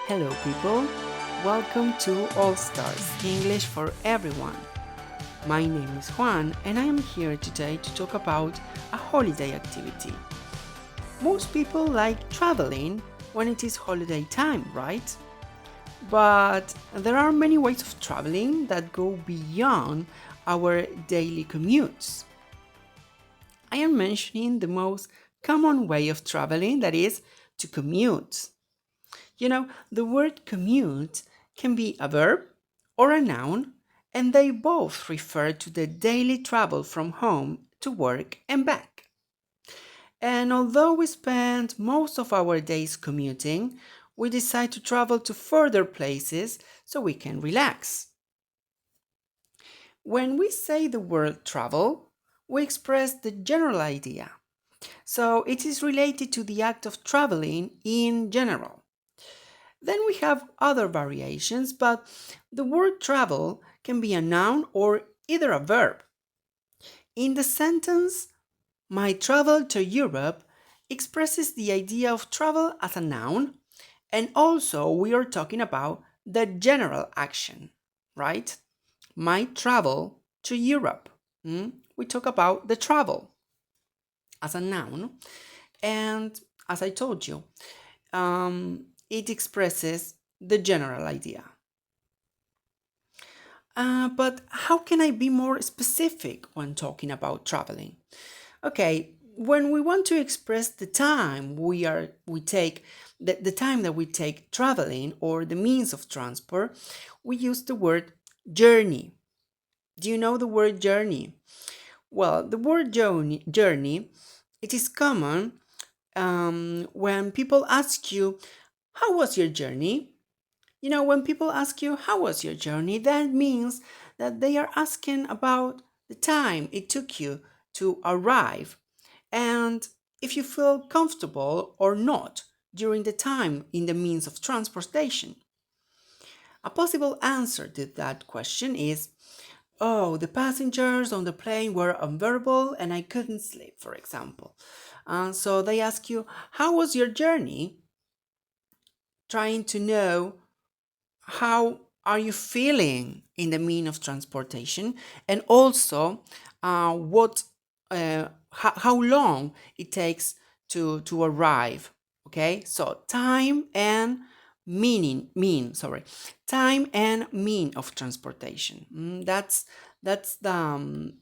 Hello, people. Welcome to All Stars English for Everyone. My name is Juan, and I am here today to talk about a holiday activity. Most people like traveling when it is holiday time, right? But there are many ways of traveling that go beyond our daily commutes. I am mentioning the most common way of traveling, that is, to commute. The word commute can be a verb or a noun, and they both refer to the daily travel from home to work and back. And although we spend most of our days commuting, we decide to travel to further places so we can relax. When we say the word travel, we express the general idea. So it is related to the act of traveling in general. Then we have other variations, but the word travel can be a noun or either a verb. In the sentence, my travel to Europe expresses the idea of travel as a noun, and also we are talking about the general action, right? My travel to Europe. We talk about the travel as a noun, and as I told you, it expresses the general idea. But how can I be more specific when talking about traveling? Okay, when we want to express the time we take, the time that we take traveling or the means of transport, we use the word journey. Do you know the word journey? Well, the word journey, it is common when people ask you, "How was your journey?" When people ask you, "How was your journey?" that means that they are asking about the time it took you to arrive and if you feel comfortable or not during the time in the means of transportation. A possible answer to that question is, "Oh, the passengers on the plane were unbearable and I couldn't sleep," for example. So they ask you, "How was your journey?" Trying to know how are you feeling in the mean of transportation, and also how long it takes to arrive. Okay, so time and mean of transportation. That's the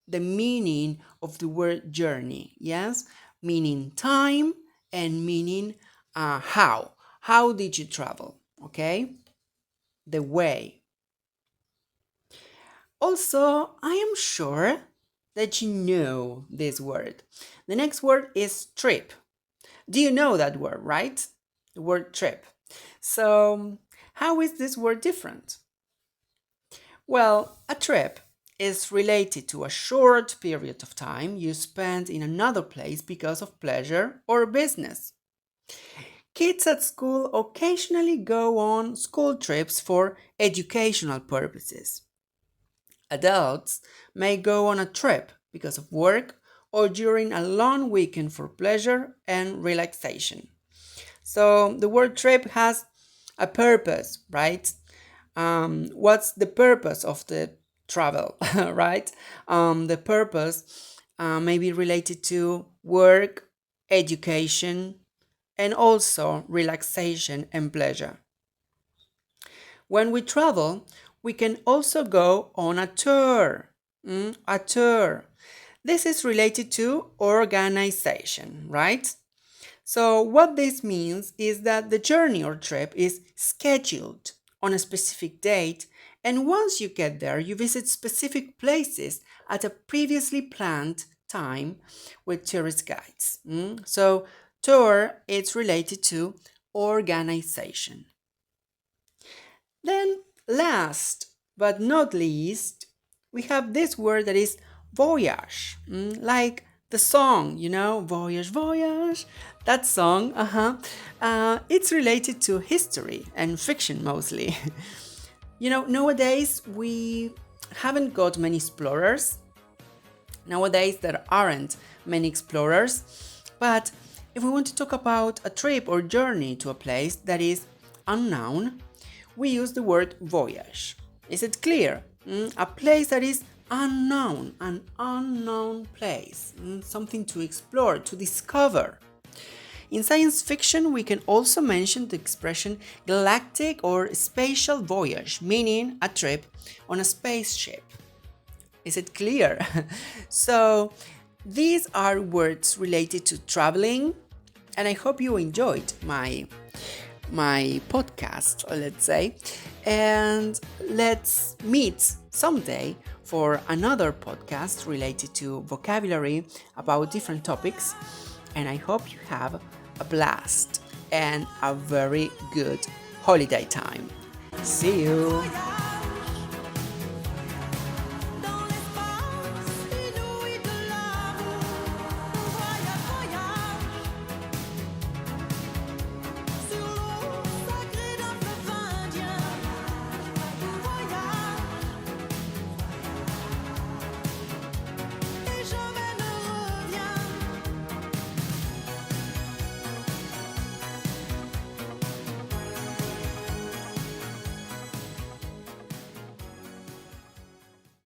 the meaning of the word journey. Yes, meaning time and meaning how did you travel. Okay, the way. Also, I am sure that you know this word. The next word is trip. Do you know that word, right? The word trip. So, how is this word different? Well, a trip is related to a short period of time you spend in another place because of pleasure or business. Kids at school occasionally go on school trips for educational purposes. Adults may go on a trip because of work or during a long weekend for pleasure and relaxation. So the word trip has a purpose, right? What's the purpose of the travel, right? The purpose may be related to work, education, and also relaxation and pleasure. When we travel, we can also go on a tour. A tour. This is related to organization, right? So, what this means is that the journey or trip is scheduled on a specific date, and once you get there, you visit specific places at a previously planned time with tourist guides. So, tour is related to organization. Then, last but not least, we have this word that is voyage, like the song, voyage, voyage, that song, it's related to history and fiction mostly. Nowadays we haven't got many explorers. Nowadays there aren't many explorers, but if we want to talk about a trip or journey to a place that is unknown, we use the word voyage. Is it clear? A place that is unknown, an unknown place, something to explore, to discover. In science fiction, we can also mention the expression galactic or spatial voyage, meaning a trip on a spaceship. Is it clear? So, these are words related to traveling, and I hope you enjoyed my podcast, let's say. And let's meet someday for another podcast related to vocabulary about different topics. And I hope you have a blast and a very good holiday time. See you!